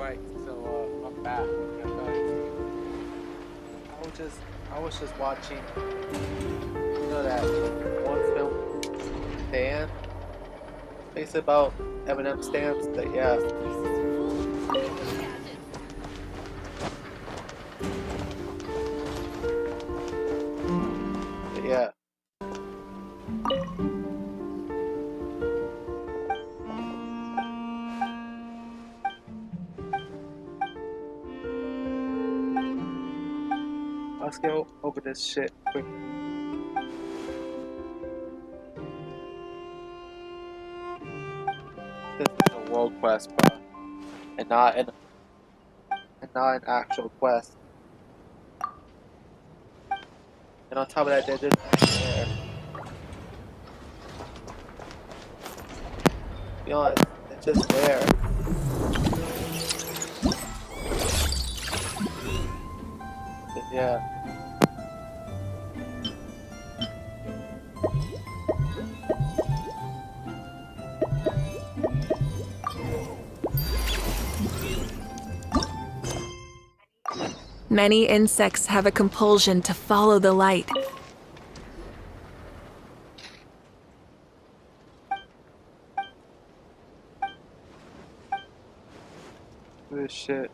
Right, so I'm back. I was just watching, that one film, Dan, based about M&M stamps. That yeah, yeah. Let's go over this shit quick. This is a world quest, bro, and not an actual quest. And on top of that, they're just there. Be honest, it's just there. Yeah. Many insects have a compulsion to follow the light. This shit.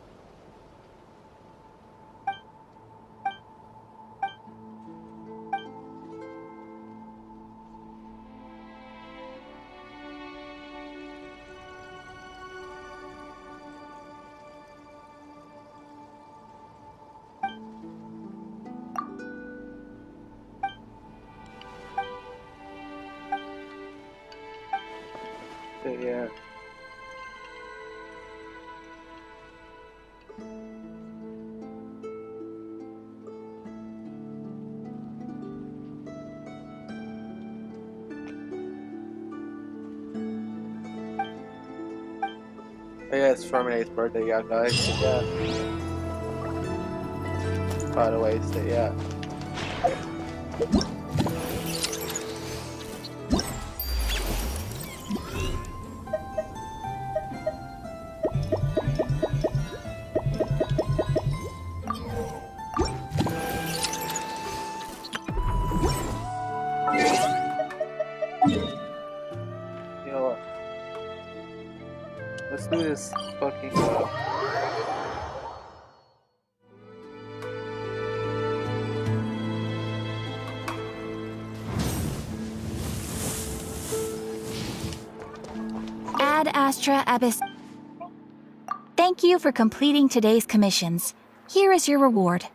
Yeah. Yeah, it's Terminator's birthday, yeah, guys. Yeah. By the way, so yeah. You know what? Let's do this fucking Ad Astra Abyss. Thank you for completing today's commissions. Here is your reward.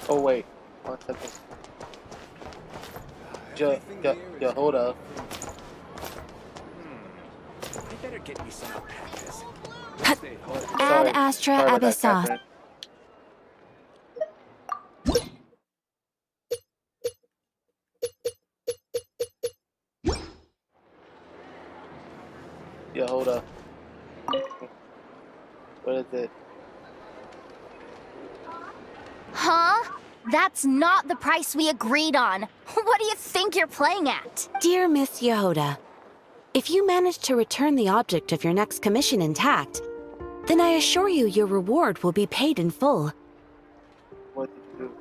Oh wait, 1 second. Hold up. You better get me some alpacas. Ad Astra Sorry about that, Abyssa. Catherine. Yeah, hold up. What is it? Huh? That's not the price we agreed on. What do you think you're playing at? Dear Miss Yehuda, if you manage to return the object of your next commission intact, then I assure you your reward will be paid in full. What did you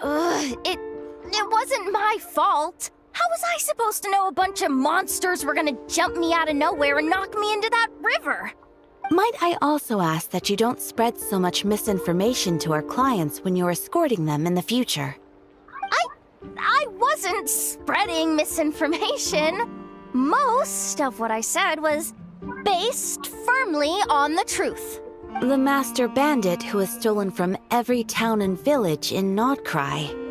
do? It wasn't my fault. How was I supposed to know a bunch of monsters were gonna jump me out of nowhere and knock me into that river? Might I also ask that you don't spread so much misinformation to our clients when you're escorting them in the future? I wasn't spreading misinformation. Most of what I said was based firmly on the truth. The master bandit who has stolen from every town and village in Nodcry.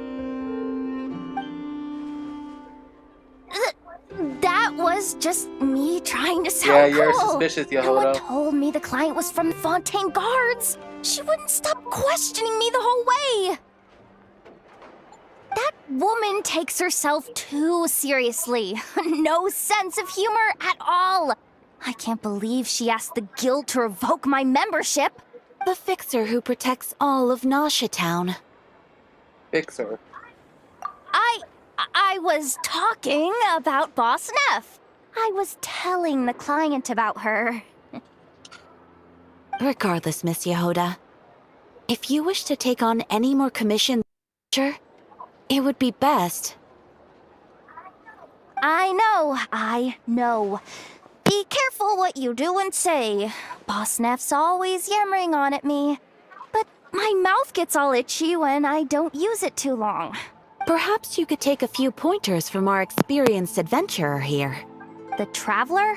That was just me trying to sound Yeah, you're cool. suspicious, No one Yehuda. told me the client was from the Fontaine Guards. She wouldn't stop questioning me the whole way. That woman takes herself too seriously. No sense of humor at all. I can't believe she asked the guild to revoke my membership. The fixer who protects all of Nasha Town. Fixer. I was talking about Boss Neff. I was telling the client about her. Regardless, Miss Yehoda, if you wish to take on any more commissions, it would be best. I know. Be careful what you do and say. Boss Neff's always yammering on at me. But my mouth gets all itchy when I don't use it too long. Perhaps you could take a few pointers from our experienced adventurer here. The Traveler?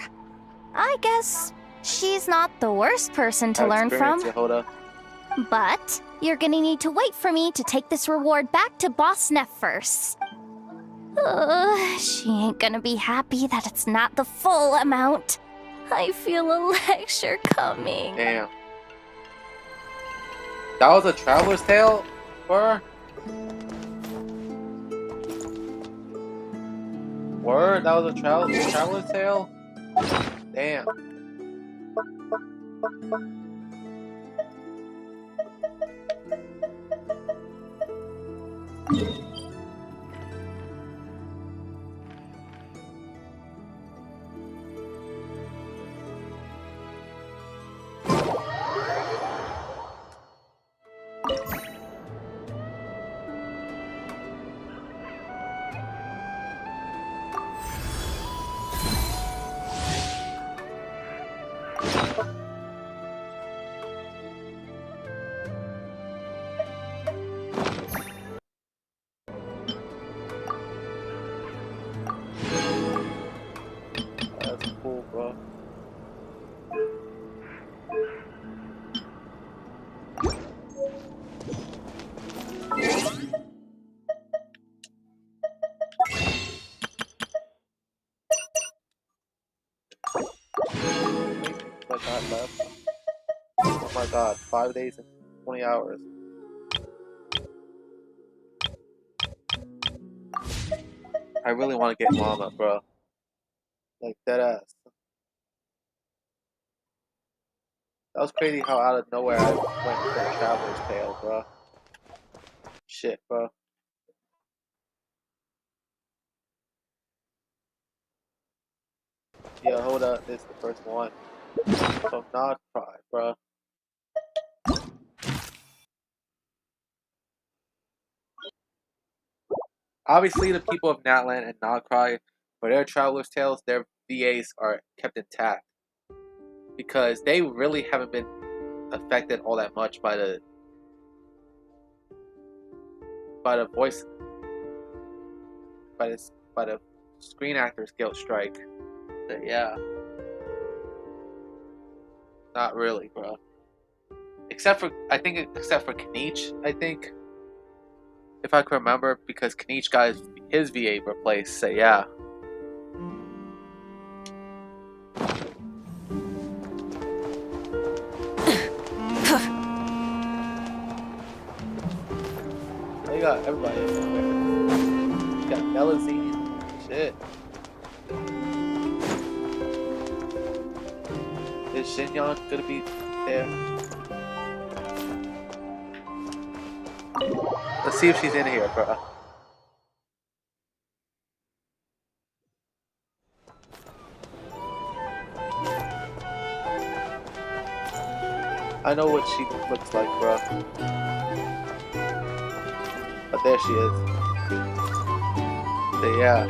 I guess she's not the worst person to learn from. Yehoda. But you're gonna need to wait for me to take this reward back to Boss Neff first. She ain't gonna be happy that it's not the full amount. I feel a lecture coming. Damn. That was a traveler's tale for her? Word? That was a traveler's tale? Damn. That's cool, bro. What I got left? Oh my god, 5 days and 20 hours. I really want to get Mama, bro. Like, dead ass. That was crazy how out of nowhere I went for Traveler's Tale, bro. Shit, bro. Yeah, hold up. This is the first one. So not cry, bro. Obviously, the people of Natland and Nodcry, for their Traveler's Tales, their VAs are kept intact. Because they really haven't been affected all that much by the voice, by the Screen Actors Guild strike. So, yeah. Not really, bro. Except for Kanich, I think. If I can remember, because Kanich got his VA replaced, so yeah. They got everybody in there. You got Melazine, shit. Is Shinyon gonna be there? Let's see if she's in here, bro. I know what she looks like, bro. But there she is. So yeah.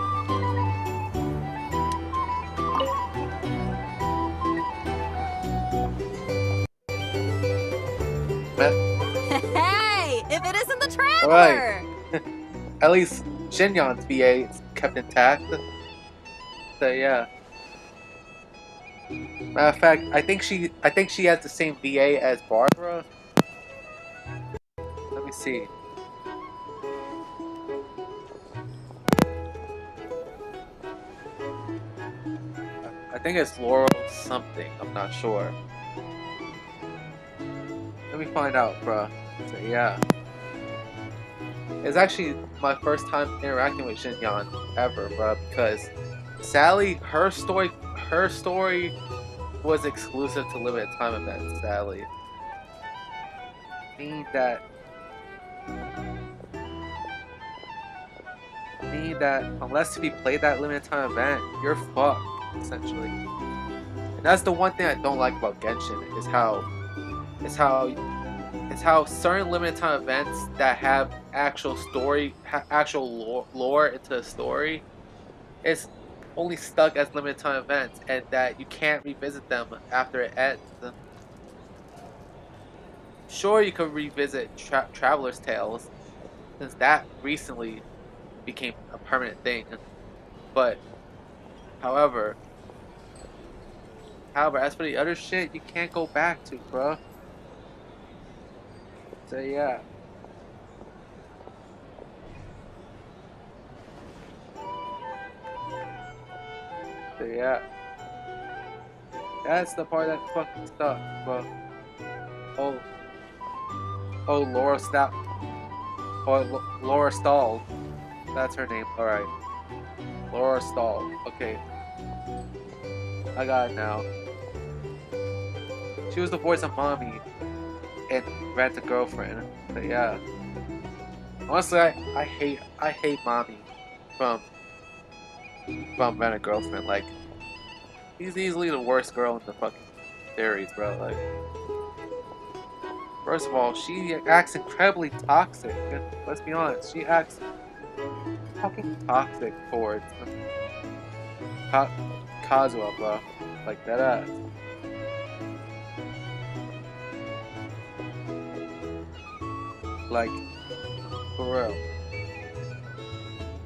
Hey, if it isn't the Traveler! Alright. At least Shinyon's VA is kept intact. So yeah. Matter of fact, I think she has the same VA as Barbara. Let me see. I think it's Laurel something. I'm not sure. Let me find out, bruh. So yeah. It's actually my first time interacting with Shinyon ever, bruh, because Sally, her story was exclusive to limited time events, sadly. Meaning that mean that unless if you play that limited time event, you're fucked, essentially. And that's the one thing I don't like about Genshin, is how certain limited time events that have actual story, actual lore into the story, is only stuck as limited time events, and that you can't revisit them after it ends. Sure, you could revisit Traveler's Tales, since that recently became a permanent thing. But however, as for the other shit, you can't go back to, bro. So yeah. So yeah. That's the part that fucking sucks, bro. Oh, Laura Stapp. Oh, Laura Stahl. That's her name. Alright. Laura Stahl. Okay. I got it now. She was the voice of Mommy in Rent a Girlfriend. But yeah. Honestly, I hate Mommy from Rent a Girlfriend. Like, she's easily the worst girl in the fucking series, bro. Like, first of all, she acts incredibly toxic. And let's be honest, she acts fucking toxic towards Kazuha, bro. Like, that ass. Like, for real.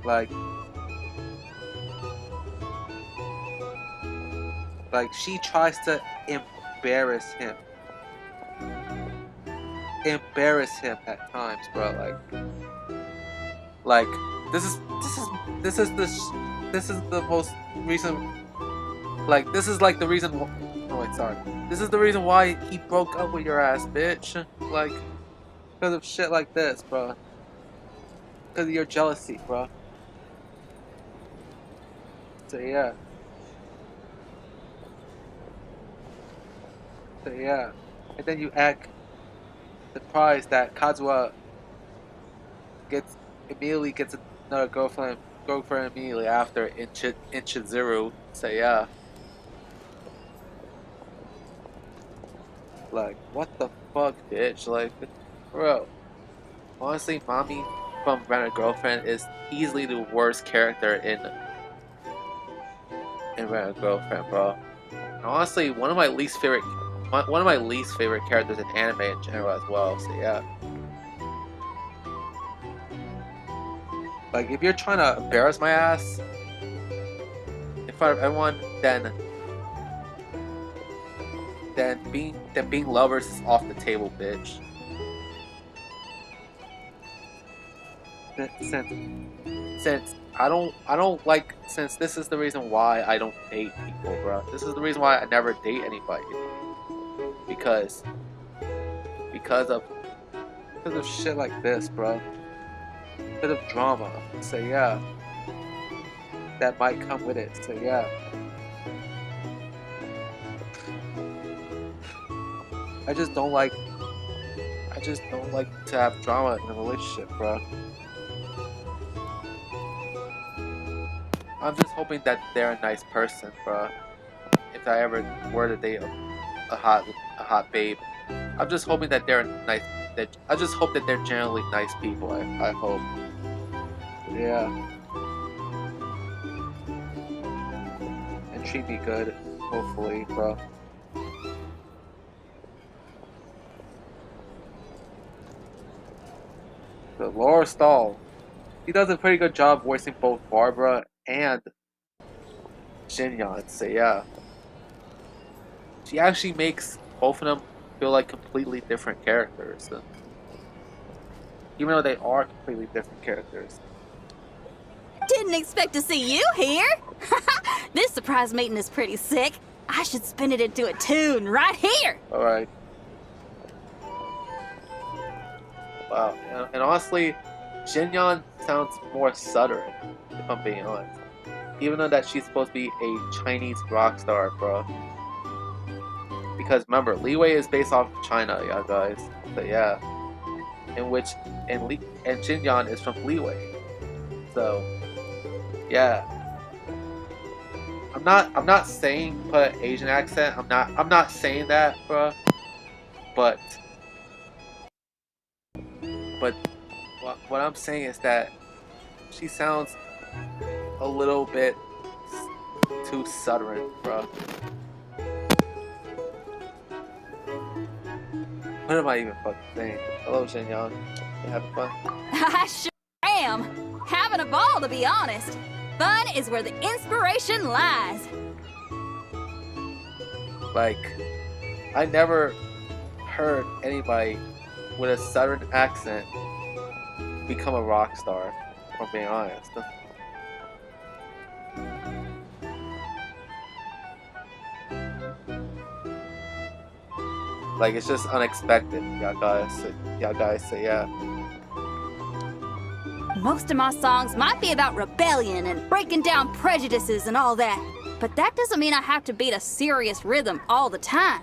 Like she tries to embarrass him. Embarrass him at times, bro. Like this is the most recent. Like, this is like the reason. Oh wait, sorry. This is the reason why he broke up with your ass, bitch. Like, because of shit like this, bro. Because of your jealousy, bro. So yeah. So yeah. And then you act surprised that Kazuha immediately gets another girlfriend immediately after in Chizuru. So yeah. Like, what the fuck, bitch? Like, bro. Honestly, Mommy from Rent a Girlfriend is easily the worst character in Rent a Girlfriend, bro. And honestly, one of my least favorite characters in anime in general as well. So yeah. Like, if you're trying to embarrass my ass in front of everyone, then being lovers is off the table, bitch. Since I don't like, since this is the reason why I don't date people, bro. This is the reason why I never date anybody. Because of shit like this, bro. Because of drama. So yeah. That might come with it. So yeah. I just don't like to have drama in a relationship, bro. I'm just hoping that they're a nice person, bro. If I ever were to date a hot babe, I'm just hoping that they're nice. I just hope that they're generally nice people. I hope. Yeah. And treat me good, hopefully, bro. So Laura Stahl, she does a pretty good job voicing both Barbara and Shinyon. So yeah, she actually makes both of them feel like completely different characters, even though they are completely different characters. Didn't expect to see you here. This surprise meeting is pretty sick. I should spin it into a tune right here. All right. Wow, and honestly, Shinyon sounds more southern, if I'm being honest. Even though that she's supposed to be a Chinese rock star, bro. Because remember, Leeway is based off of China, y'all guys. So yeah, and Shinyon is from Leeway. So Yeah. I'm not saying put an Asian accent. I'm not saying that, bruh. But what I'm saying is that she sounds a little bit too southern, bruh. What am I even fucking saying? Hello, Shin Young. You having fun? I sure am. Having a ball, to be honest. Fun is where the inspiration lies. Like, I never heard anybody with a southern accent become a rock star, if I'm being honest. Like, it's just unexpected. Y'all guys say yeah. Most of my songs might be about rebellion and breaking down prejudices and all that, but that doesn't mean I have to beat a serious rhythm all the time.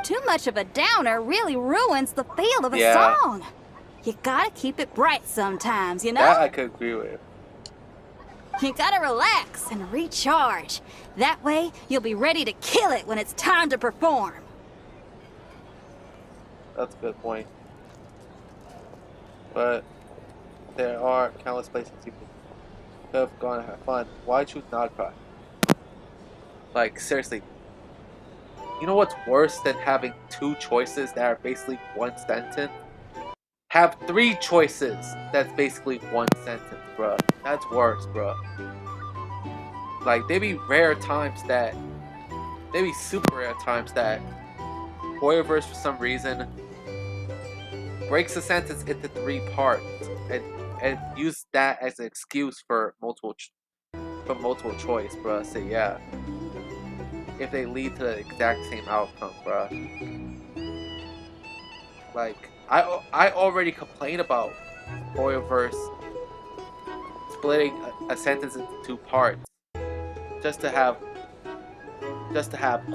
Too much of a downer really ruins the feel of a song. You gotta keep it bright sometimes, you know? That I could agree with. You gotta relax and recharge. That way, you'll be ready to kill it when it's time to perform. That's a good point. But there are countless places you could have gone and have fun. Why choose Nagpur? Like, seriously. You know what's worse than having two choices that are basically one sentence? Have three choices that's basically one sentence, bruh. That's worse, bruh. Like, there be super rare times that Hoyoverse, for some reason, breaks a sentence into three parts and use that as an excuse for multiple choice, bruh. So yeah, if they lead to the exact same outcome, bruh. Like, I already complained about Hoyoverse splitting a sentence into two parts just to have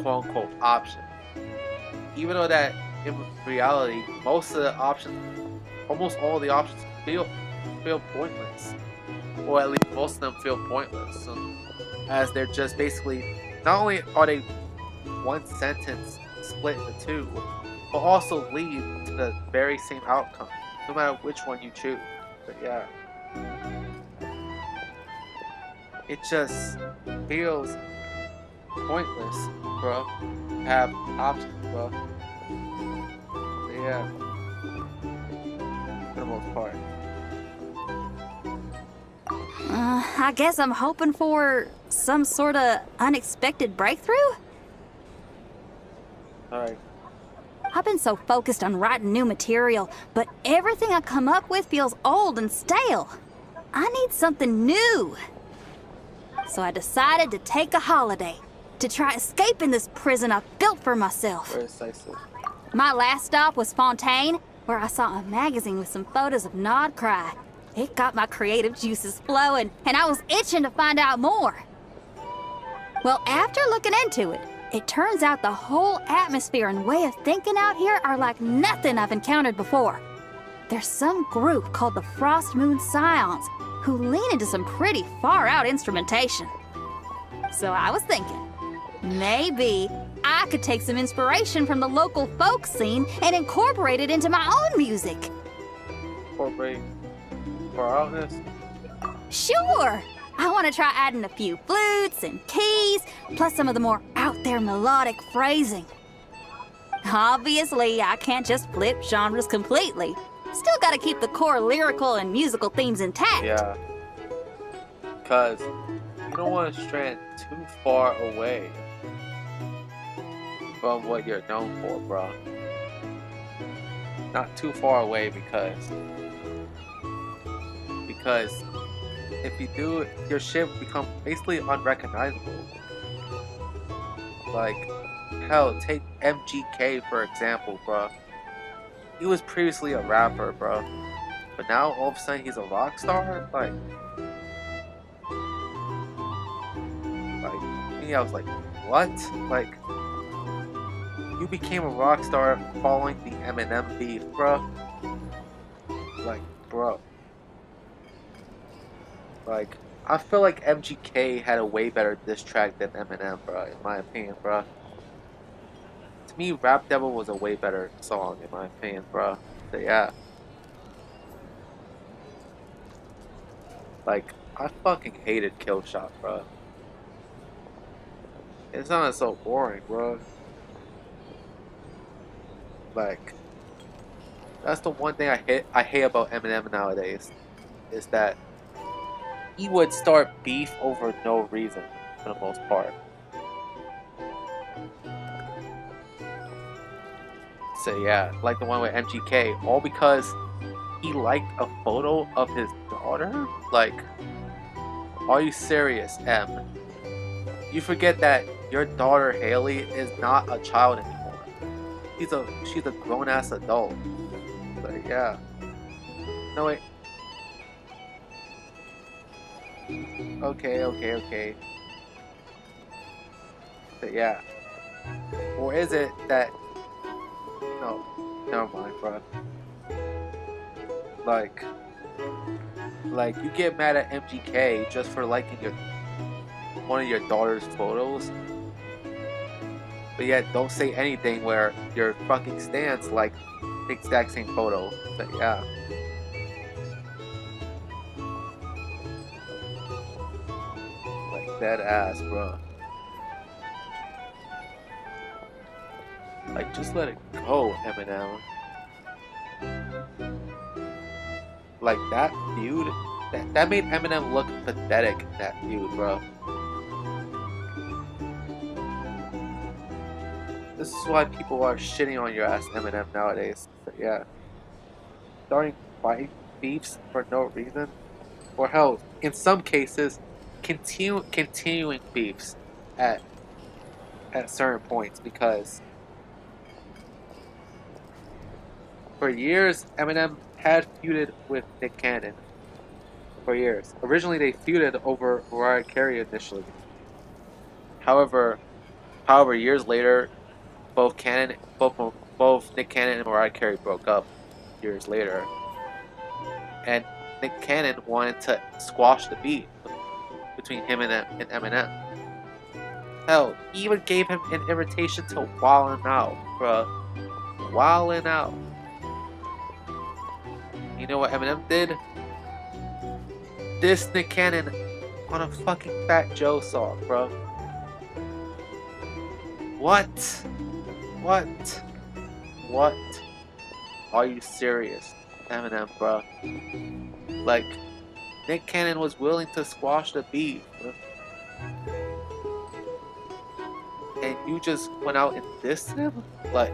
quote unquote options, even though that in reality almost all the options feel pointless, or at least most of them feel pointless, as they're just basically, not only are they one sentence split into two, but also lead to the very same outcome, no matter which one you choose. But yeah, it just feels pointless, bro. Have options, bro. But yeah, for the most part. I guess I'm hoping for some sort of unexpected breakthrough? Alright. I've been so focused on writing new material, but everything I come up with feels old and stale. I need something new. So I decided to take a holiday, to try escaping this prison I've built for myself. Precisely. My last stop was Fontaine, where I saw a magazine with some photos of Nodcry. It got my creative juices flowing, and I was itching to find out more. Well, after looking into it, it turns out the whole atmosphere and way of thinking out here are like nothing I've encountered before. There's some group called the Frost Moon Scions who lean into some pretty far-out instrumentation. So I was thinking, maybe I could take some inspiration from the local folk scene and incorporate it into my own music. Incorporate far-outness? Sure! I want to try adding a few flutes and keys, plus some of the more out-there melodic phrasing. Obviously, I can't just flip genres completely. Still gotta keep the core lyrical and musical themes intact. Yeah. Because you don't want to strand too far away from what you're known for, bro. Not too far away, because if you do, your shit will become basically unrecognizable. Like, hell, take MGK for example, bro. He was previously a rapper, bro, but now all of a sudden he's a rock star. Like me, I was like, what? Like, you became a rock star following the Eminem beef, bro. Like, bro. Like, I feel like MGK had a way better diss track than Eminem, bro. In my opinion, bro. To me, Rap Devil was a way better song, in my opinion, bro. So yeah, like I fucking hated Killshot, bro. It sounded so boring, bro. Like that's the one thing I hate about Eminem nowadays is that he would start beef over no reason for the most part. So yeah, like the one with MGK, all because he liked a photo of his daughter? Like, are you serious, M? You forget that your daughter Haley is not a child anymore. She's a grown ass adult. Like yeah. No wait. Okay. But yeah. Or is it that no, never mind, bro. Like you get mad at MGK just for liking one of your daughter's photos, but yet don't say anything where your fucking stance like the exact same photo. But yeah. Like dead ass, bro. Like just let it go, Eminem. Like that feud, that made Eminem look pathetic. That feud, bro. This is why people are shitting on your ass, Eminem, nowadays. But yeah, starting fight beefs for no reason, or hell, in some cases, continuing beefs at certain points because for years Eminem had feuded with Nick Cannon. For years, originally they feuded over Mariah Carey initially. However, years later, both Nick Cannon and Mariah Carey broke up years later, and Nick Cannon wanted to squash the beef between him and Eminem. Hell, he even gave him an invitation to Wildin' Out, bruh. Wildin' Out. You know what Eminem did? Diss Nick Cannon on a fucking Fat Joe song, bro. What? Are you serious, Eminem, bro? Like, Nick Cannon was willing to squash the beef, bro. And you just went out and dissed him? Like,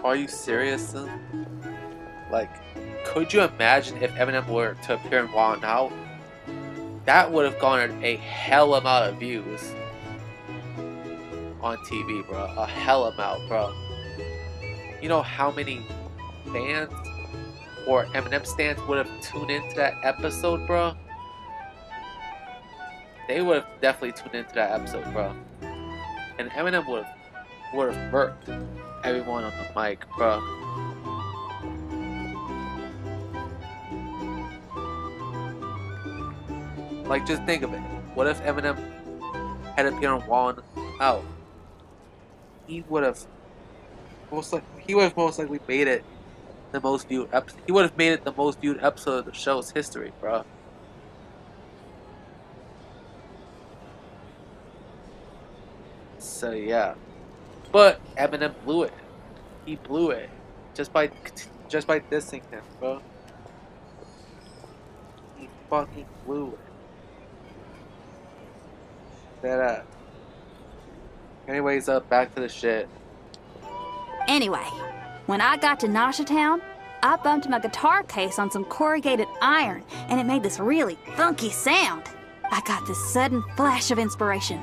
are you serious, son? Like, could you imagine if Eminem were to appear in Wild 'N Out? That would have garnered a hell amount of views on TV, bro. A hell amount, bro. You know how many fans or Eminem stans would have tuned into that episode, bro? They would have definitely tuned into that episode, bro. And Eminem would have murked everyone on the mic, bro. Like, just think of it. What if Eminem had appeared on Wild 'N Out? He would have most likely made it the most viewed episode. He would have made it the most viewed episode of the show's history, bro. So yeah, but Eminem blew it. He blew it just by dissing him, bro. He fucking blew it. That Anyways, back to the shit. Anyway, when I got to Nasha Town, I bumped my guitar case on some corrugated iron, and it made this really funky sound. I got this sudden flash of inspiration.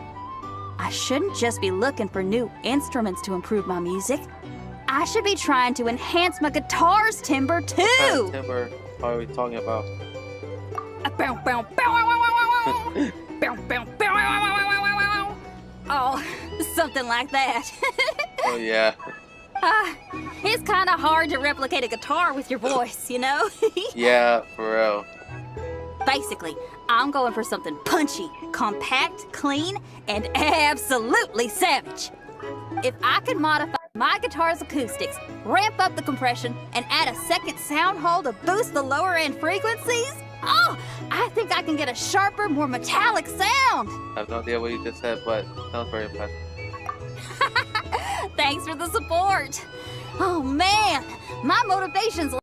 I shouldn't just be looking for new instruments to improve my music. I should be trying to enhance my guitar's timbre too. What kind of timbre are we talking about? Oh, something like that. Oh yeah. It's kind of hard to replicate a guitar with your voice, you know? Yeah, for real. Basically, I'm going for something punchy, compact, clean, and absolutely savage. If I could modify my guitar's acoustics, ramp up the compression, and add a second sound hole to boost the lower end frequencies, oh, I think I can get a sharper, more metallic sound. I have no idea what you just said, but sounds very impressive. Thanks for the support. Oh man, my motivation's a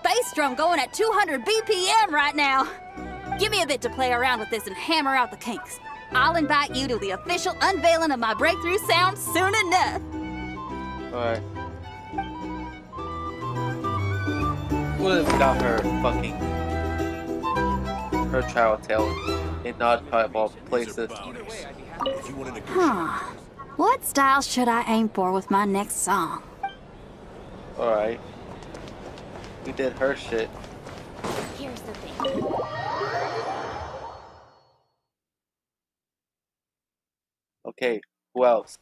bass drum going at 200 BPM right now. Give me a bit to play around with this and hammer out the kinks. I'll invite you to the official unveiling of my breakthrough sound soon enough. Alright. What if we got her fucking... her child tail in Nod Cry of all places? Huh. What style should I aim for with my next song? Alright. We did her shit. Here's the thing. Okay, who else?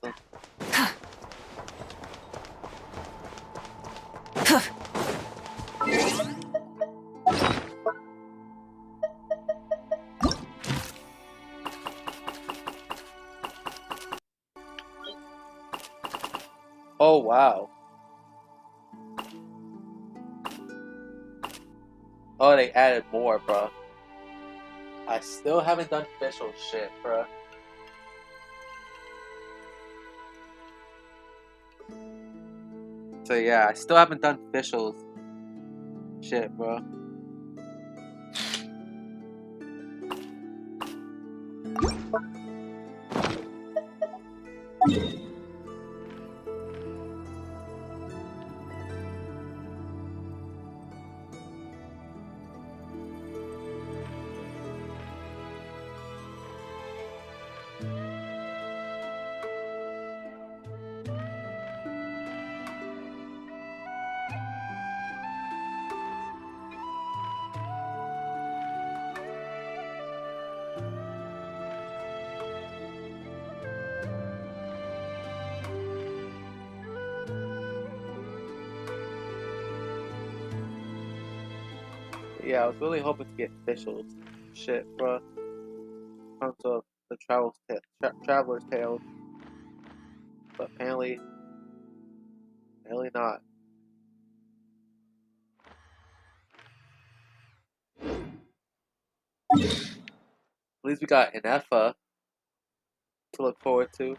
Oh wow. Oh, they added more, bro. I still haven't done official shit, bro. So yeah, I still haven't done officials shit, bro. Yeah, I was really hoping to get officials shit, bro. In terms of the Traveler's Tales, but apparently not. At least we got an Effa to look forward to.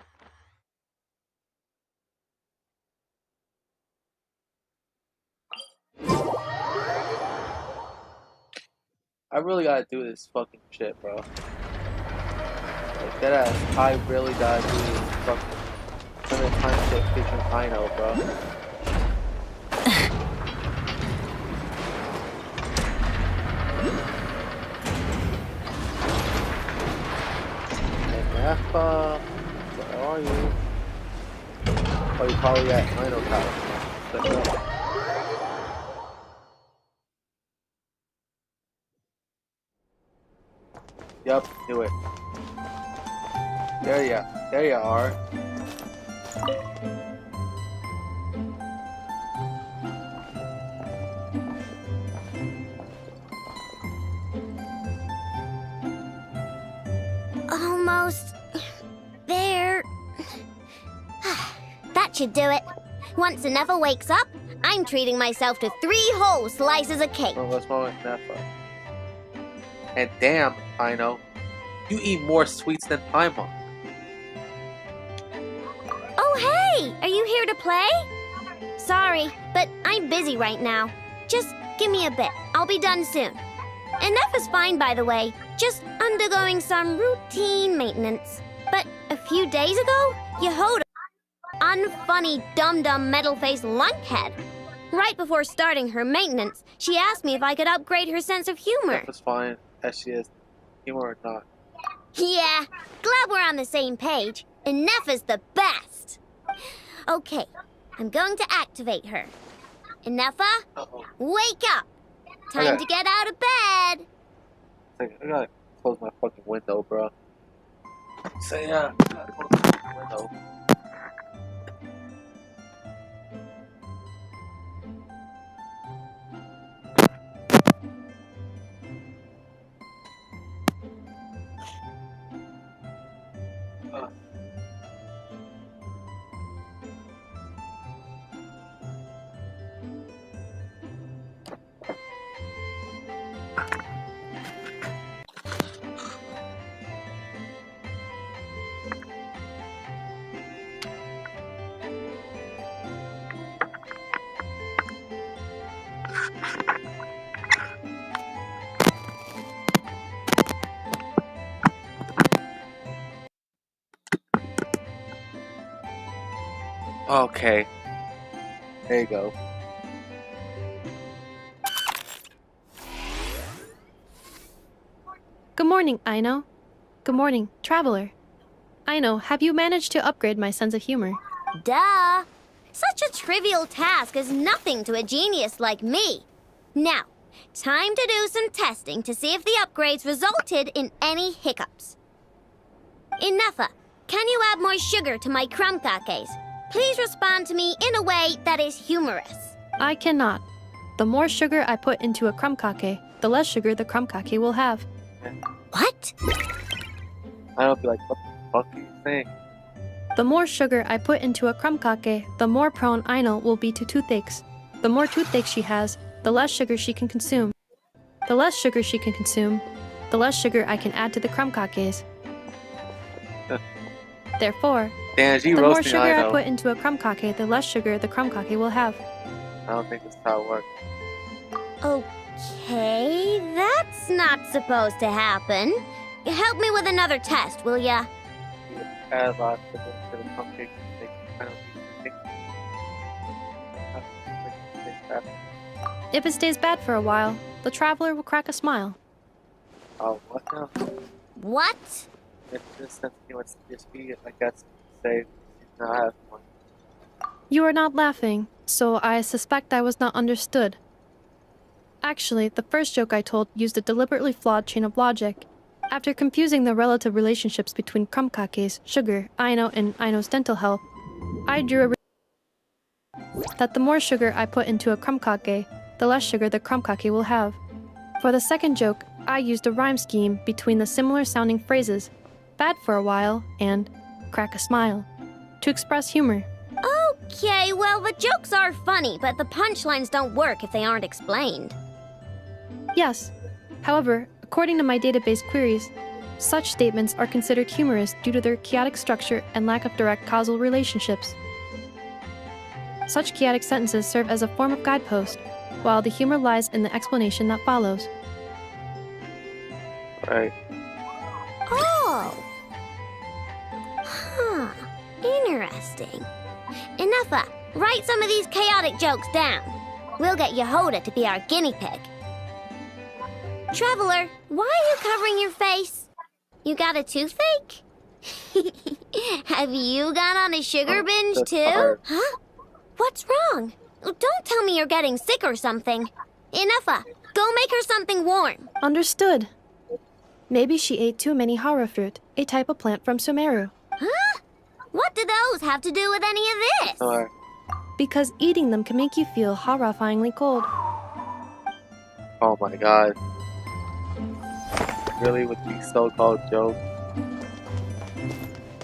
I really gotta do this fucking shit, bro. Like deadass, I really gotta do this fucking limited time shit featuring Pino, bro. And Effa, where are you? Oh, you're probably at Pino Tower. Yup, do it. There you are. Almost there. That should do it. Once Nefa wakes up, I'm treating myself to 3 whole slices of cake. Oh, what's wrong with Nefa? And damn, Pino, you eat more sweets than Paimon. Oh, hey! Are you here to play? Sorry, but I'm busy right now. Just give me a bit. I'll be done soon. And Nefa's fine, by the way. Just undergoing some routine maintenance. But a few days ago, Yehoda, unfunny, dum-dum, metal-faced lunkhead. Right before starting her maintenance, she asked me if I could upgrade her sense of humor. Nefa's fine, as she is. Humor or not. Yeah, glad we're on the same page. And Nefa's the best. Okay, I'm going to activate her. Nefa, wake up. Time Okay. to get out of bed. I gotta close my fucking window, bro. So yeah, I gotta close my fucking window. Okay. There you go. Good morning, Aino. Good morning, Traveler. Aino, have you managed to upgrade my sense of humor? Duh! Such a trivial task is nothing to a genius like me. Now, time to do some testing to see if the upgrades resulted in any hiccups. Inuffa, can you add more sugar to my crumb cakes? Please respond to me in a way that is humorous. I cannot. The more sugar I put into a crumb cake, the less sugar the crumb cake will have. What? I don't feel like, what the fuck are you saying? The more sugar I put into a crumb cake, the more prone Aino will be to toothaches. The more toothaches she has, the less sugar she can consume. The less sugar she can consume, the less sugar I can add to the crumb cakes. Therefore, Damn, she the more roasting sugar I Aino. put into a crumb cake, the less sugar the crumb cake will have. I don't think that's how it works. Okay, that's not supposed to happen. Help me with another test, will ya? You add a lot of sugar to the cupcake to make it kind of easy. If it stays bad for a while, the traveler will crack a smile. Oh, what now? What? It's just that he wants to just be, I guess, say, not have one. You are not laughing, so I suspect I was not understood. Actually, the first joke I told used a deliberately flawed chain of logic. After confusing the relative relationships between crumb cakes, sugar, Aino, and Aino's dental health, I drew a that the more sugar I put into a crumb cake, the less sugar the crumb cake will have. For the second joke, I used a rhyme scheme between the similar sounding phrases, bad for a while and crack a smile, to express humor. Okay, well, the jokes are funny, but the punchlines don't work if they aren't explained. Yes. However, according to my database queries, such statements are considered humorous due to their chaotic structure and lack of direct causal relationships. Such chaotic sentences serve as a form of guidepost, while the humor lies in the explanation that follows. Right. Oh! Huh. Interesting. Inuffa, write some of these chaotic jokes down. We'll get Yehoda to be our guinea pig. Traveler, why are you covering your face? You got a toothache? Have you gone on a sugar binge that's too? hard. Huh? What's wrong? Don't tell me you're getting sick or something. Inuffa, go make her something warm. Understood. Maybe she ate too many hara fruit, a type of plant from Sumeru. Huh? What do those have to do with any of this? Alright. Because eating them can make you feel horrifyingly cold. Oh my god. Really, with these so-called jokes?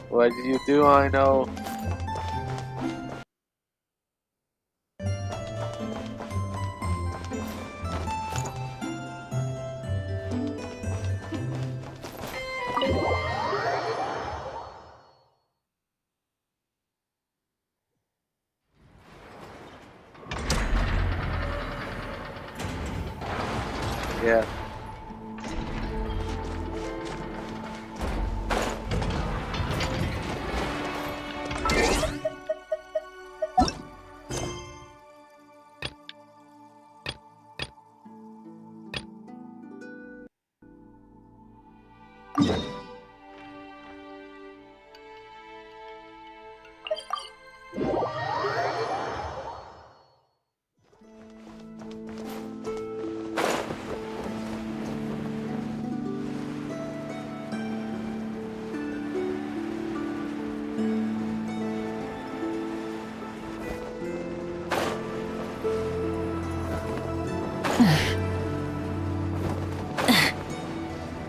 What did you do, I know? Yeah.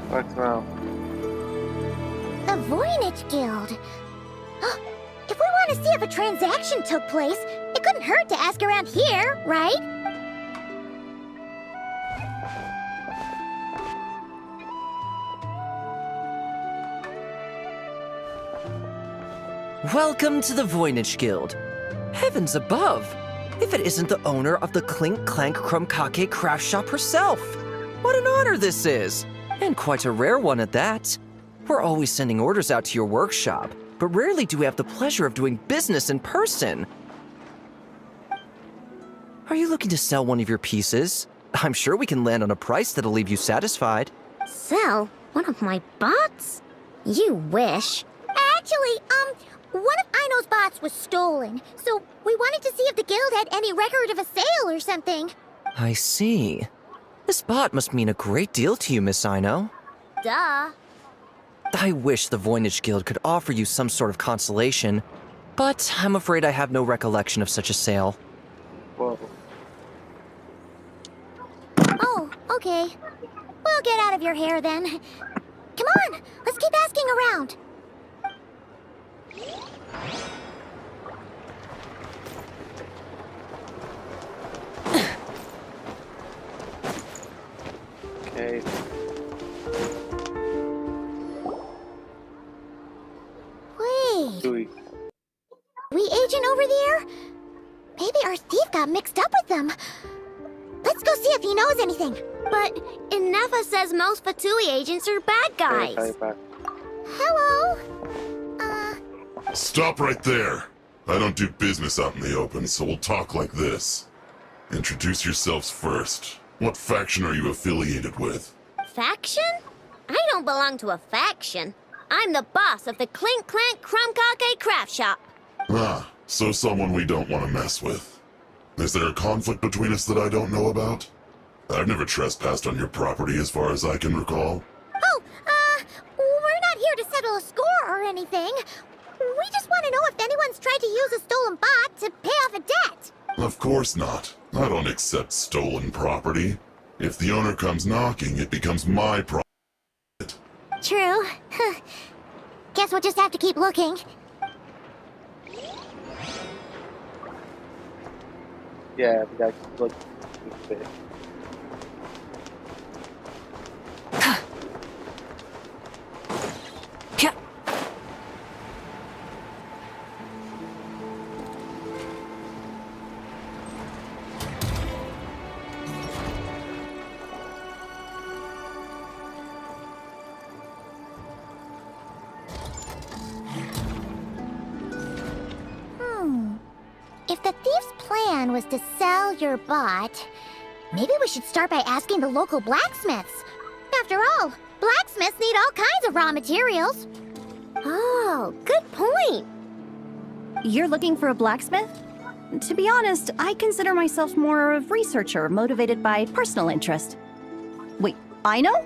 What's wrong? The Voynich Guild. If we want to see if a transaction took place, it couldn't hurt to ask around here, right? Welcome to the Voynich Guild. Heavens above! If it isn't the owner of the Clink Clank Crumb-Cake craft shop herself! What an honor this is! And quite a rare one at that. We're always sending orders out to your workshop, but rarely do we have the pleasure of doing business in person. Are you looking to sell one of your pieces? I'm sure we can land on a price that'll leave you satisfied. Sell one of my bots? You wish. Actually, one of Ino's bots was stolen, so we wanted to see if the guild had any record of a sale or something. I see. This bot must mean a great deal to you, Miss Ino. Duh. I wish the Voynich Guild could offer you some sort of consolation, but I'm afraid I have no recollection of such a sale. Whoa. Oh, okay. We'll get out of your hair then. Come on, let's keep asking around. Okay. Wait. We agent over there? Maybe our thief got mixed up with them. Let's go see if he knows anything. But Inefa says most Fatui agents are bad guys. Hello? Stop right there. I don't do business out in the open, so we'll talk like this. Introduce yourselves first. What faction are you affiliated with? Faction? I don't belong to a faction. I'm the boss of the Clink Clank Crumb Craft Shop. Ah, so someone we don't want to mess with. Is there a conflict between us that I don't know about? I've never trespassed on your property as far as I can recall. Oh, we're not here to settle a score or anything. We just want to know if anyone's tried to use a stolen bot to pay off a debt. Of course not. I don't accept stolen property. If the owner comes knocking, it becomes my property. True. Guess we'll just have to keep looking. Yeah, we gotta look. If the thief's plan was to sell your bot, maybe we should start by asking the local blacksmiths. After all, blacksmiths need all kinds of raw materials. Oh, good point. You're looking for a blacksmith? To be honest, I consider myself more of a researcher motivated by personal interest. Wait, I know?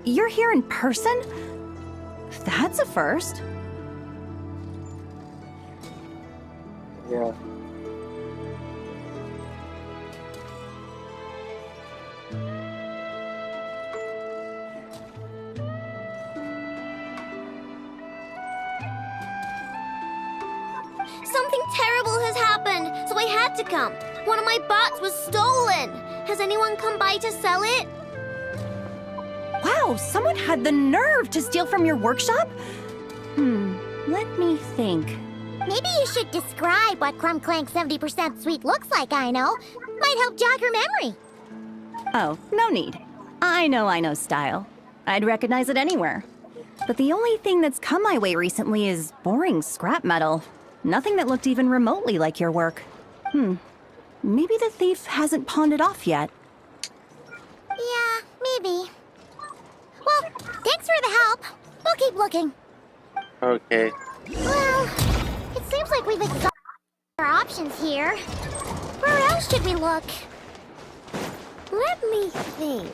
You're here in person? That's a first. Yeah. Something terrible has happened, so I had to come. One of my bots was stolen. Has anyone come by to sell it? Wow, someone had the nerve to steal from your workshop? Let me think. Maybe you should describe what Crumb Clank 70% sweet looks like, I know. Might help jog your memory. Oh, no need. I know style. I'd recognize it anywhere. But the only thing that's come my way recently is boring scrap metal. Nothing that looked even remotely like your work. Maybe the thief hasn't pawned it off yet. Yeah, maybe. Well, thanks for the help. We'll keep looking. Okay. Well, it seems like we've exhausted our options here. Where else should we look? Let me think.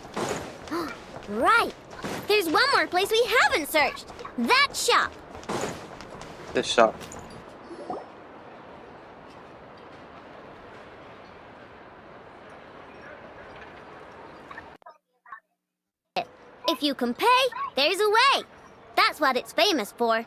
Right. There's one more place we haven't searched. That shop. This shop. If you can pay, there's a way. That's what it's famous for.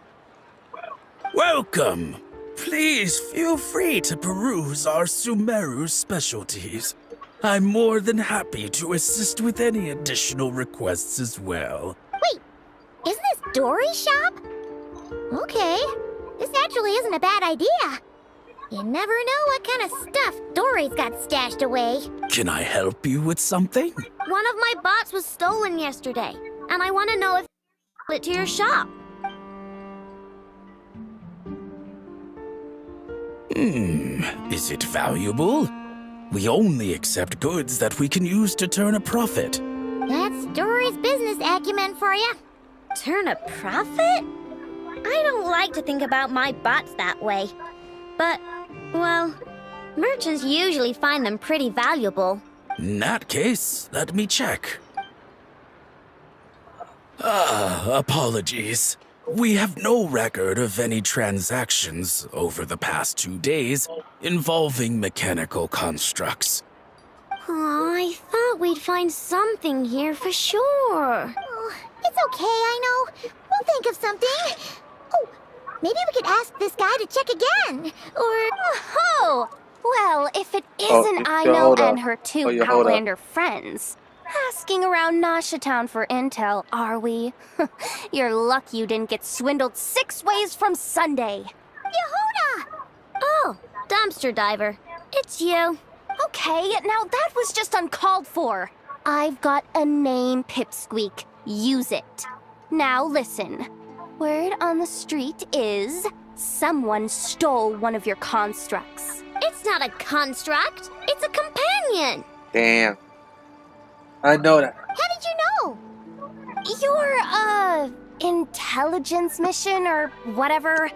Welcome! Please feel free to peruse our Sumeru specialties. I'm more than happy to assist with any additional requests as well. Wait, isn't this Dory's shop? Okay, this actually isn't a bad idea. You never know what kind of stuff Dory's got stashed away. Can I help you with something? One of my bots was stolen yesterday, and I want to know if you it to your shop. Is it valuable? We only accept goods that we can use to turn a profit. That's Dory's business acumen for you. Turn a profit? I don't like to think about my bots that way. But, well, merchants usually find them pretty valuable. In that case, let me check. Apologies. We have no record of any transactions over the past 2 days involving mechanical constructs. Aw, I thought we'd find something here for sure. Oh, it's okay, I know. We'll think of something. Oh, maybe we could ask this guy to check again. Or... Oh, well, if it Oh, isn't yeah, Ino hold and up. her two Oh, yeah, hold up. Outlander friends. Asking around Nasha Town for intel, are we? You're lucky you didn't get swindled 6 ways from Sunday. Yehuda! Oh, dumpster diver. It's you. Okay, now that was just uncalled for. I've got a name, Pipsqueak. Use it. Now listen. Word on the street is someone stole one of your constructs. It's not a construct. It's a companion. Damn. I know that. How did you know? Your, intelligence mission or whatever?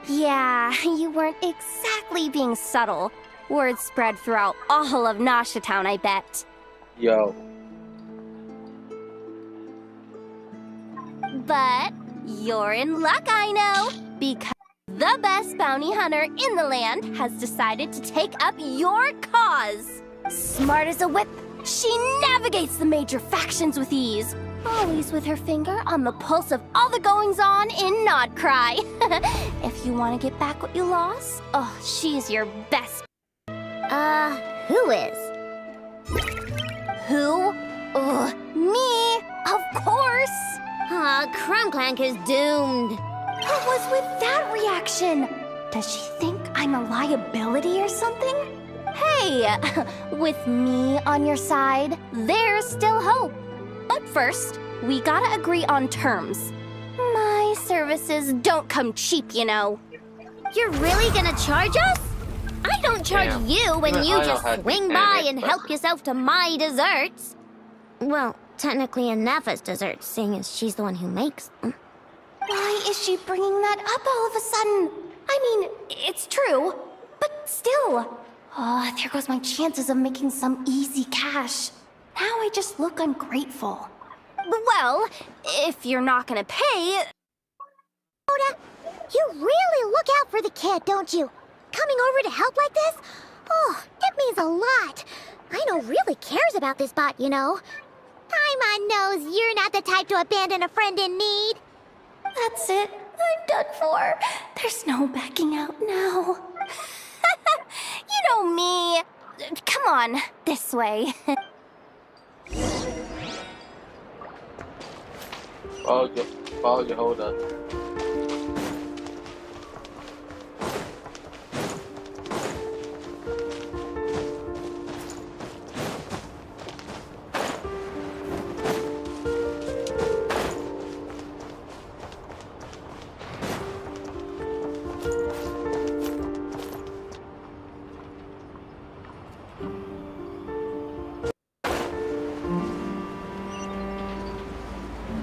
Yeah, you weren't exactly being subtle. Word spread throughout all of Nasha Town, I bet. Yo. But you're in luck, I know, because the best bounty hunter in the land has decided to take up your cause. Smart as a whip, she navigates the major factions with ease, always with her finger on the pulse of all the goings-on in Nodcry. If you want to get back what you lost, oh, she's your best. Who is? Who? Me, of course. Crumclank is doomed. What was with that reaction? Does she think I'm a liability or something? Hey, with me on your side, there's still hope. But first, we gotta agree on terms. My services don't come cheap, you know. You're really gonna charge us? I don't charge Damn. you when Even you I know just how to swing do by it, and but- help yourself to my desserts. Well, technically Anafa's desserts, seeing as she's the one who makes them. Why is she bringing that up all of a sudden? I mean, it's true, but still. Oh, there goes my chances of making some easy cash. Now I just look ungrateful. Well, if you're not gonna pay... Yehuda, you really look out for the kid, don't you? Coming over to help like this? Oh, it means a lot. Ino really cares about this bot, you know. Paimon knows you're not the type to abandon a friend in need. That's it. I'm done for. There's no backing out now. You know me. Come on, this way. Follow your hold up.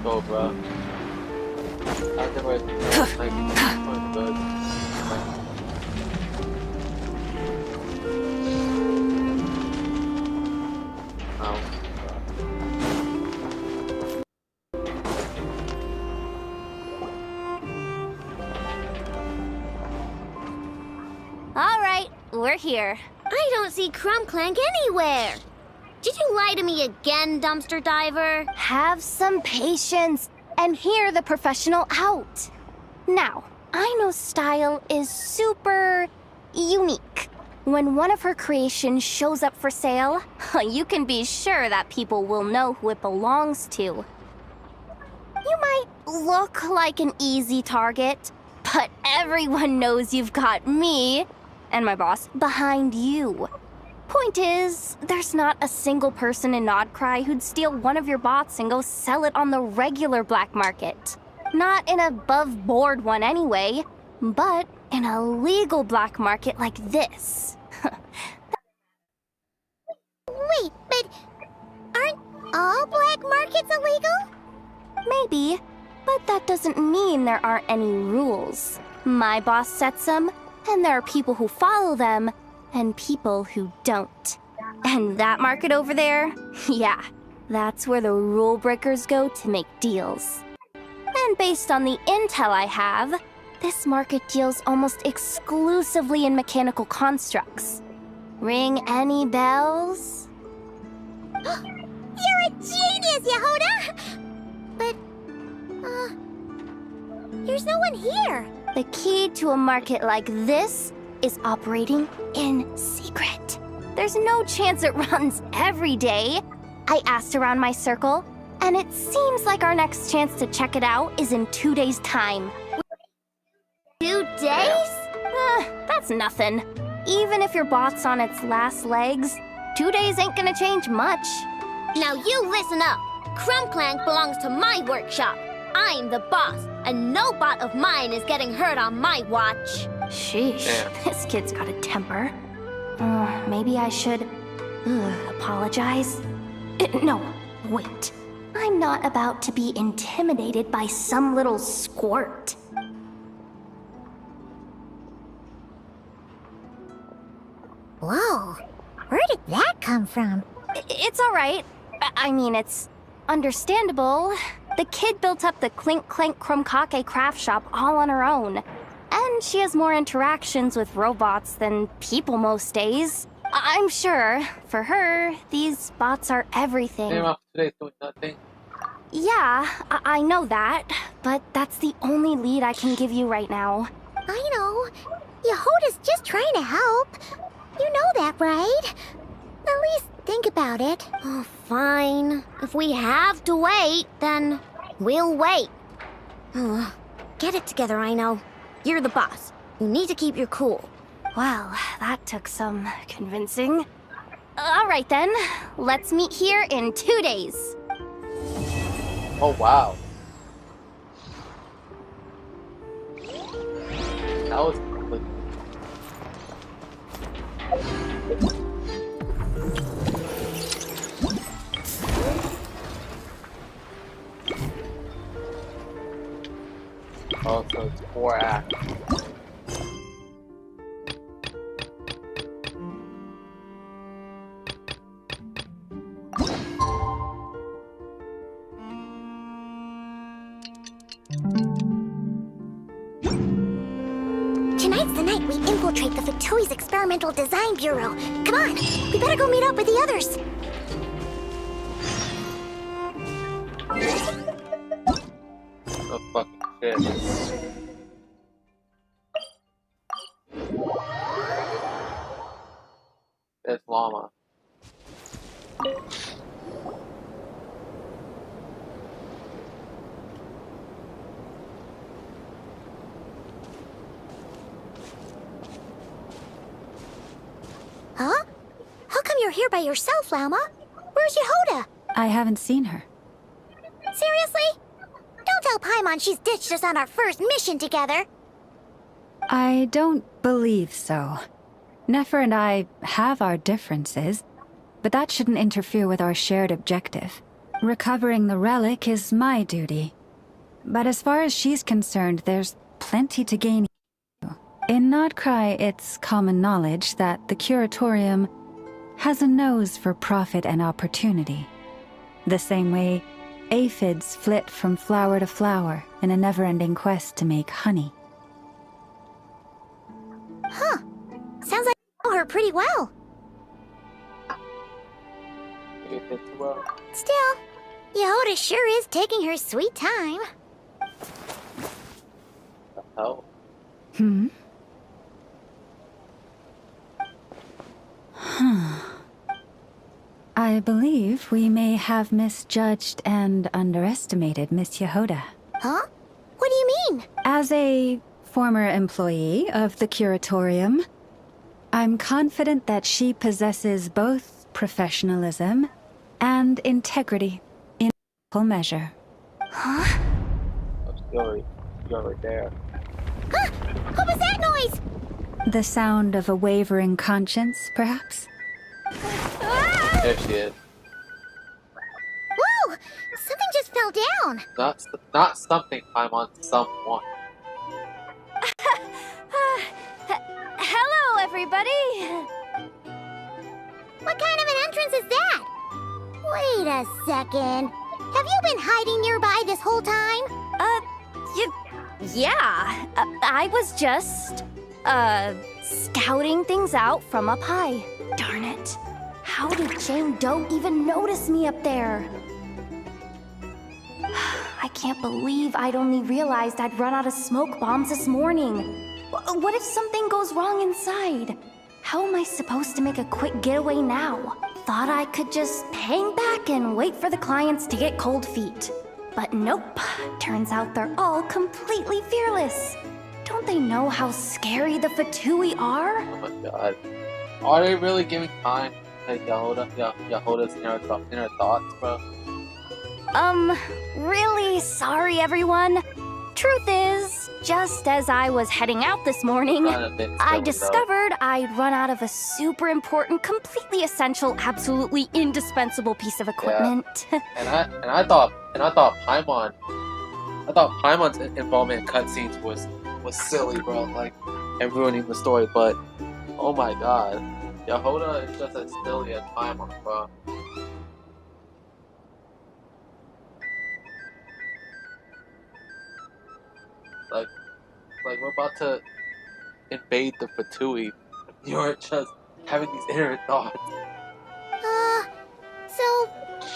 Go, bro. I never like good. All right, we're here. I don't see Crumclank anywhere. Did you lie to me again, dumpster diver? Have some patience and hear the professional out. Now, Ino's style is super unique. When one of her creations shows up for sale, you can be sure that people will know who it belongs to. You might look like an easy target, but everyone knows you've got me and my boss behind you. Point is, there's not a single person in Nodcry who'd steal one of your bots and go sell it on the regular black market. Not an above-board one anyway, but in a legal black market like this. it's illegal? Maybe, but that doesn't mean there aren't any rules. My boss sets them, and there are people who follow them, and people who don't. And that market over there? Yeah, that's where the rule breakers go to make deals. And based on the intel I have, this market deals almost exclusively in mechanical constructs. Ring any bells? You're a genius, Yehuda! But, there's no one here. The key to a market like this is operating in secret. There's no chance it runs every day. I asked around my circle, and it seems like our next chance to check it out is in 2 days' time. 2 days? That's nothing. Even if your bot's on its last legs, 2 days ain't gonna change much. Now you listen up. Crumb Clank belongs to my workshop. I'm the boss, and no bot of mine is getting hurt on my watch. Sheesh, this kid's got a temper. Maybe I should apologize. No, wait. I'm not about to be intimidated by some little squirt. Whoa, where did that come from? It's all right. I mean, it's understandable. The kid built up the Clink Clank Krumkake craft shop all on her own. And she has more interactions with robots than people most days. I'm sure, for her, these bots are everything. Today's doing nothing. Yeah, I know that, but that's the only lead I can give you right now. I know. Yehuda's just trying to help. You know that, right? At least think about it. Oh, fine. If we have to wait, then we'll wait. Get it together, I know. You're the boss. You need to keep your cool. Well, that took some convincing. All right then, let's meet here in 2 days. Oh, wow. That was quick. Oh, so it's 4 acts. Tonight's the night we infiltrate the Fatui's Experimental Design Bureau. Come on, we better go meet up with the others. Oh, fucking shit. There's llama. Huh? How come you're here by yourself, Llama? Where's Yehuda? I haven't seen her. Seriously? Don't tell Paimon she's ditched us on our first mission together. I don't believe so. Nefer and I have our differences, but that shouldn't interfere with our shared objective. Recovering the relic is my duty. But as far as she's concerned, there's plenty to gain. In Nodcry, it's common knowledge that the Curatorium has a nose for profit and opportunity. The same way aphids flit from flower to flower in a never-ending quest to make honey. Huh. Sounds like you know her pretty well. You did too well. Still, Yehuda sure is taking her sweet time. Oh. I believe we may have misjudged and underestimated Miss Yehuda. Huh? What do you mean? As a former employee of the Curatorium, I'm confident that she possesses both professionalism and integrity in equal measure. Huh? You're right there. Huh? What was that noise? The sound of a wavering conscience, perhaps? Ah! There she is. Whoa! Something just fell down. Not something, Paimon, someone. Hello, everybody. What kind of an entrance is that? Wait a second. Have you been hiding nearby this whole time? Yeah. I was just, scouting things out from up high. Darn it. How did Jane Doe even notice me up there? I can't believe I'd only realized I'd run out of smoke bombs this morning. What if something goes wrong inside? How am I supposed to make a quick getaway now? Thought I could just hang back and wait for the clients to get cold feet. But nope. Turns out they're all completely fearless. Don't they know how scary the Fatui are? Oh my god. Are they really giving time to Yahoda's inner thoughts, bro? Really sorry, everyone. Truth is, just as I was heading out this morning, I discovered I'd run out of a super important, completely essential, absolutely indispensable piece of equipment. Yeah. and I thought Paimon's involvement in cutscenes was silly, bro, like, and ruining the story. But oh my god, Yahoda is just as silly as Paimon, bro. Like we're about to invade the Fatui. You're just having these inner thoughts. So,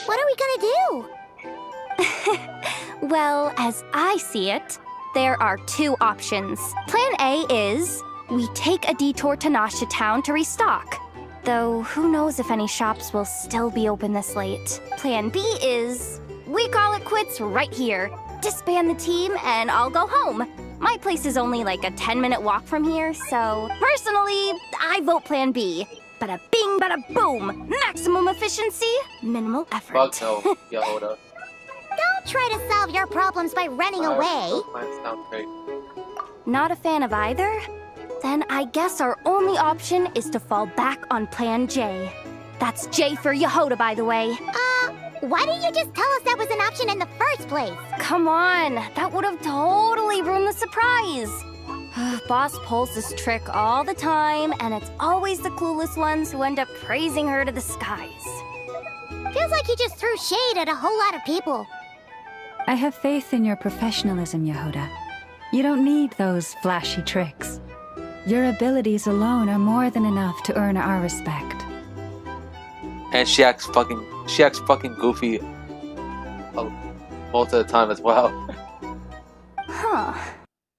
what are we gonna do? Well, as I see it, there are two options. Plan A is we take a detour to Nasha Town to restock. Though, who knows if any shops will still be open this late. Plan B is we call it quits right here. Disband the team and I'll go home. My place is only like a 10-minute walk from here, so personally, I vote Plan B. Bada bing, bada boom. Maximum efficiency, minimal effort. Fuck no, Yahoda. Don't try to solve your problems by running away. Those plans sound great. Not a fan of either? Then I guess our only option is to fall back on Plan J. That's J for Yahoda, by the way. Why didn't you just tell us that was an option in the first place? Come on, that would have totally ruined the surprise. Boss pulls this trick all the time, and it's always the clueless ones who end up praising her to the skies. Feels like you just threw shade at a whole lot of people. I have faith in your professionalism, Yahoda. You don't need those flashy tricks. Your abilities alone are more than enough to earn our respect. And she acts fucking goofy most of the time as well. Huh.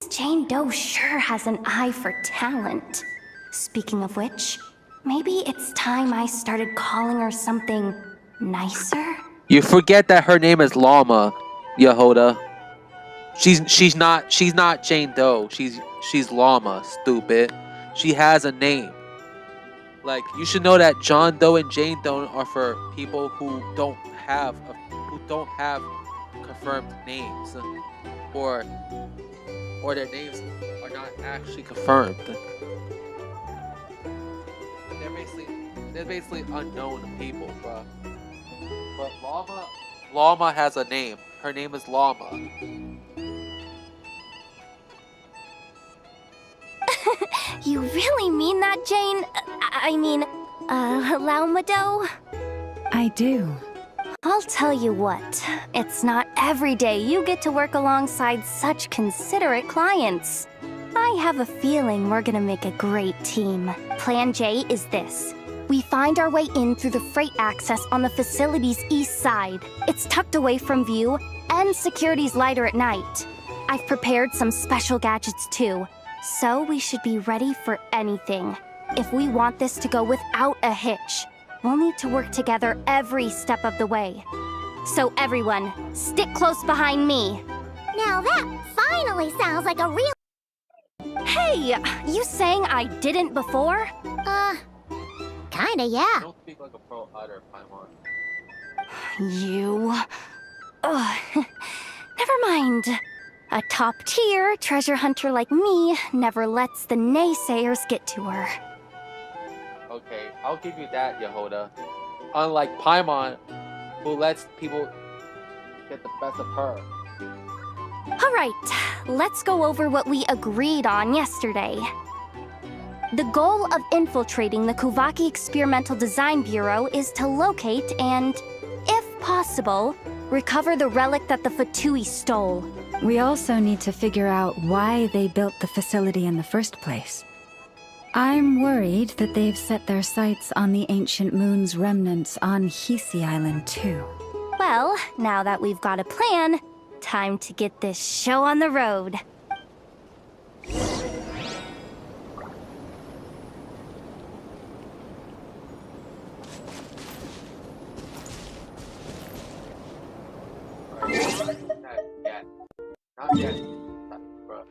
Jane Doe sure has an eye for talent. Speaking of which, maybe it's time I started calling her something nicer? You forget that her name is Llama, Yahoda. She's not Jane Doe. She's Llama, stupid. She has a name. Like, you should know that John Doe and Jane Doe are for people who don't have confirmed names, or their names are not actually confirmed. They're basically unknown people, bro. But Llama has a name. Her name is Llama. You really mean that, Jane? Llama Doe? I do. I'll tell you what, it's not every day you get to work alongside such considerate clients. I have a feeling we're gonna make a great team. Plan J is this. We find our way in through the freight access on the facility's east side. It's tucked away from view, and security's lighter at night. I've prepared some special gadgets too, so we should be ready for anything. If we want this to go without a hitch, we'll need to work together every step of the way. So everyone, stick close behind me. Now that finally sounds like a real... Hey, you saying I didn't before? Kinda, yeah. Don't speak like a pro either, Paimon. You... Ugh. Never mind. A top-tier treasure hunter like me never lets the naysayers get to her. Okay, I'll give you that, Yahoda. Unlike Paimon, who lets people get the best of her. All right, let's go over what we agreed on yesterday. The goal of infiltrating the Kuvaki Experimental Design Bureau is to locate and, if possible, recover the relic that the Fatui stole. We also need to figure out why they built the facility in the first place. I'm worried that they've set their sights on the ancient moon's remnants on Hisi Island too. Well, now that we've got a plan, time to get this show on the road. Not yet. Bro.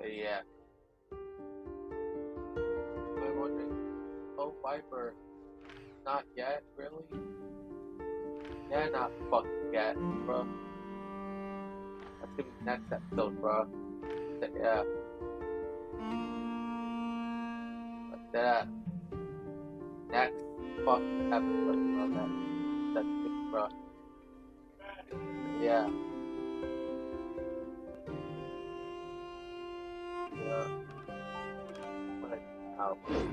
Yeah. I'm wondering, oh Viper, not yet, really? Yeah, not fucking yet, bro. That's gonna be next episode, bro. Yeah. Like that. Next fucking episode, bro. That's it, bro. Yeah. Yeah. Like, how, like.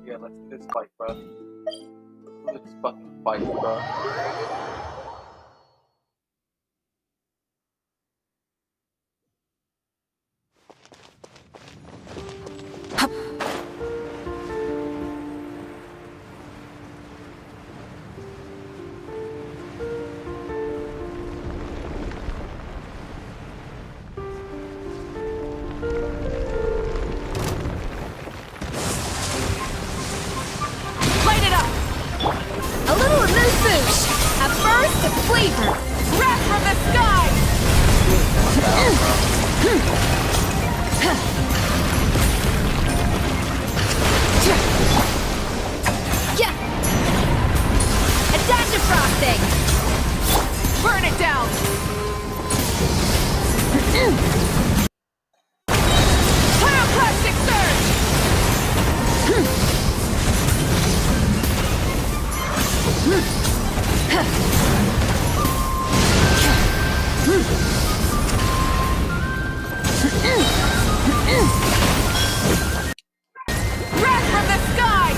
Yeah, let's do this fight, bro. Let's do this fucking fight, bro. A little elusive. A burst of flavor. Wrath from the sky. Yeah. A dash of frosting. Burn it down. Pyroclastic surge. Wrath from the sky!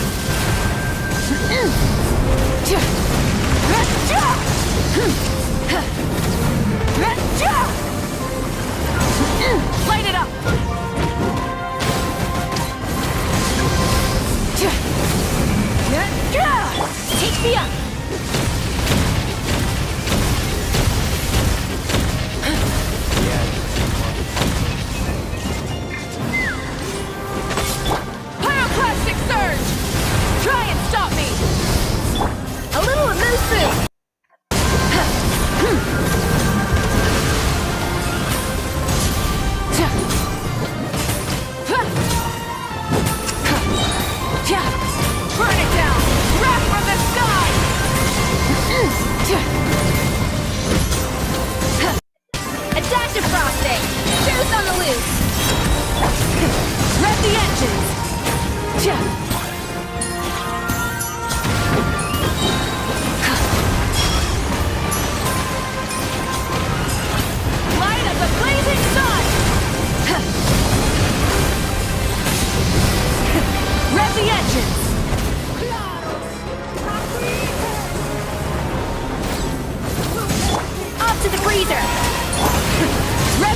Light it up! Take me up! Pyroclastic surge! Try and stop me! A little elusive! Burn it down! Wrath from the sky!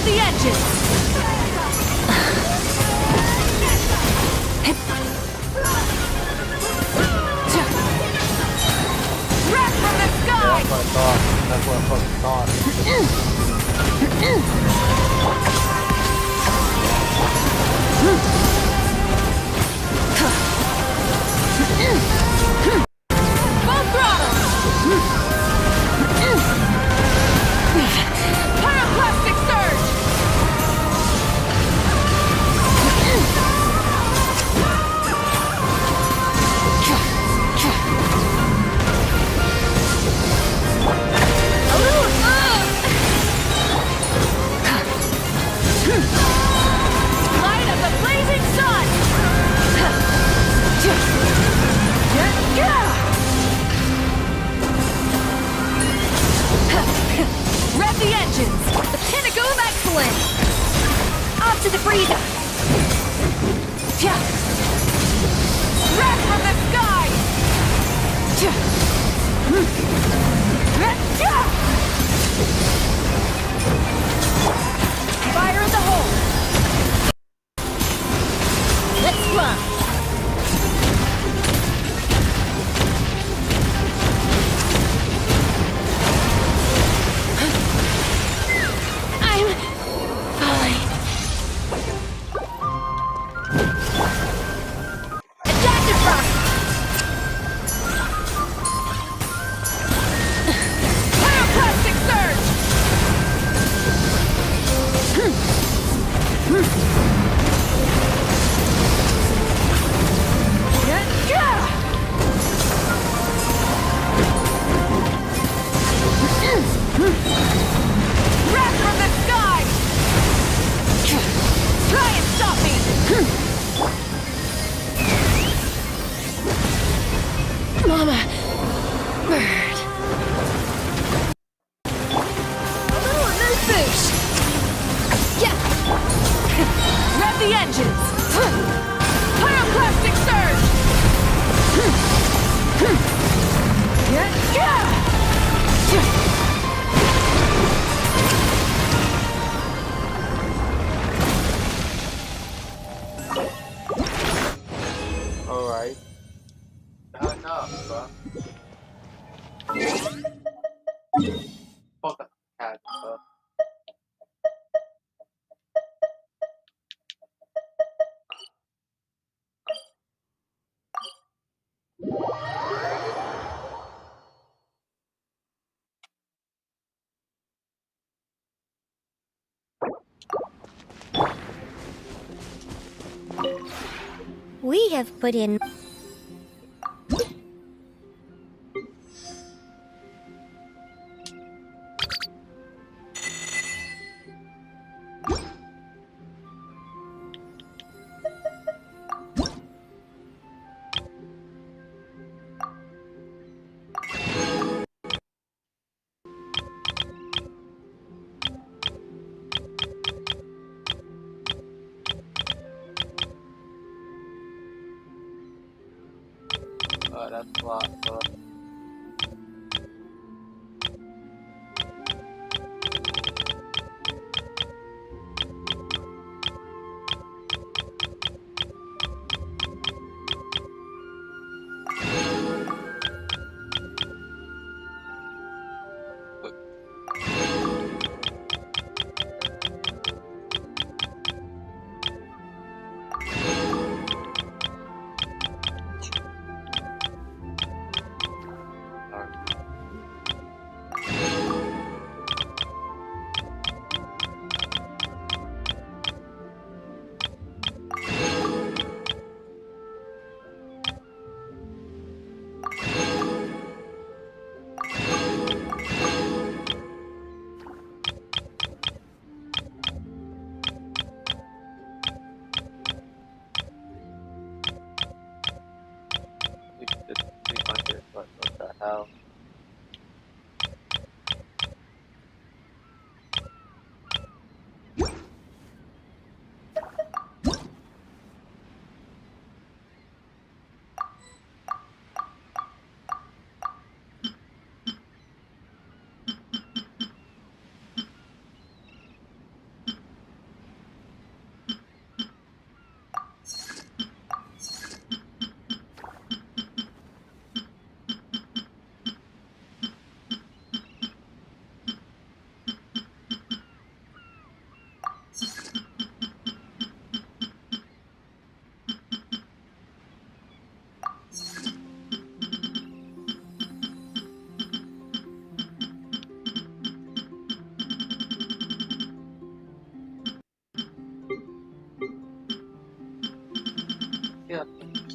the engines! Wreck from the sky! That's what I thought. That's what I fucking thought. Full throttle! Pyroclastic surge! Light of the blazing sun! Rev the engines! The pinnacle of excellence! Up to the freezer! Wreck from the sky! Fire in the hole! Let's run! I'm falling. Adaptive rock! Pyroclastic surge! Wreck from the sky! Try and stop me! Mama bird. A little mood boost! Yeah! Rev the engines! Pyroclastic surge! Alright. Not enough, bro. Fuck that cat, bro. We have put in. That's a lot, bro. It's 300, but what the hell?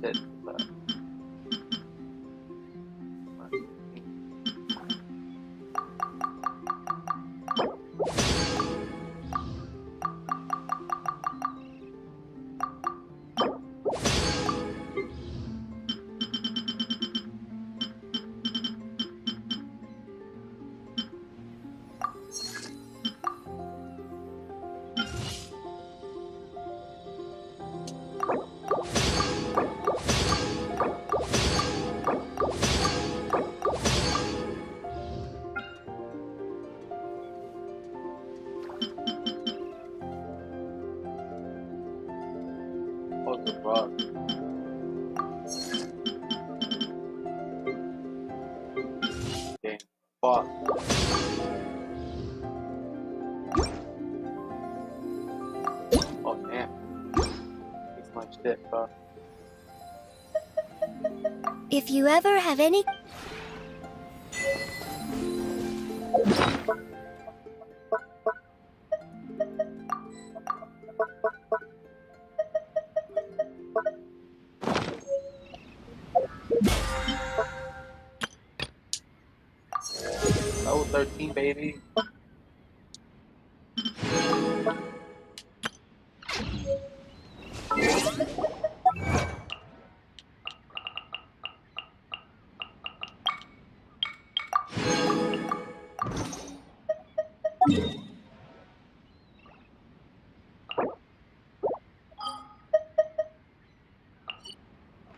shit. What the fuck? Dang, fuck. Oh damn. It's my shit, bro. If you ever have any... Level 13, baby.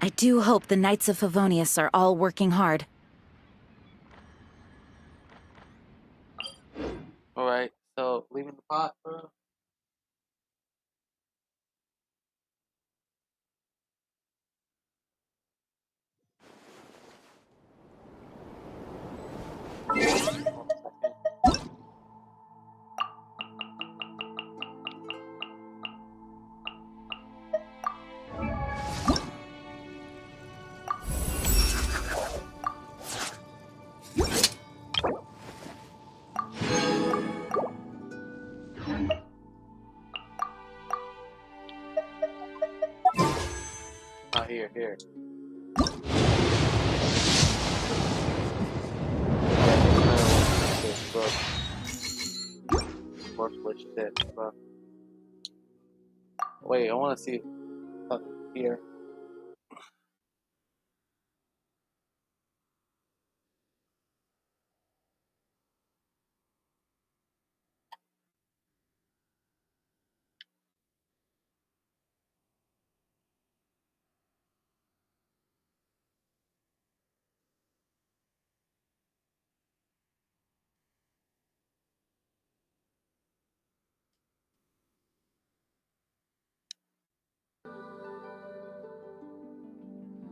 I do hope the Knights of Favonius are all working hard. Alright, so leaving the pot, bro. Here. Worthless shit, bro. Wait, I want to see something here.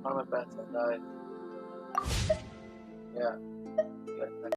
I'm a bad guy. Yeah.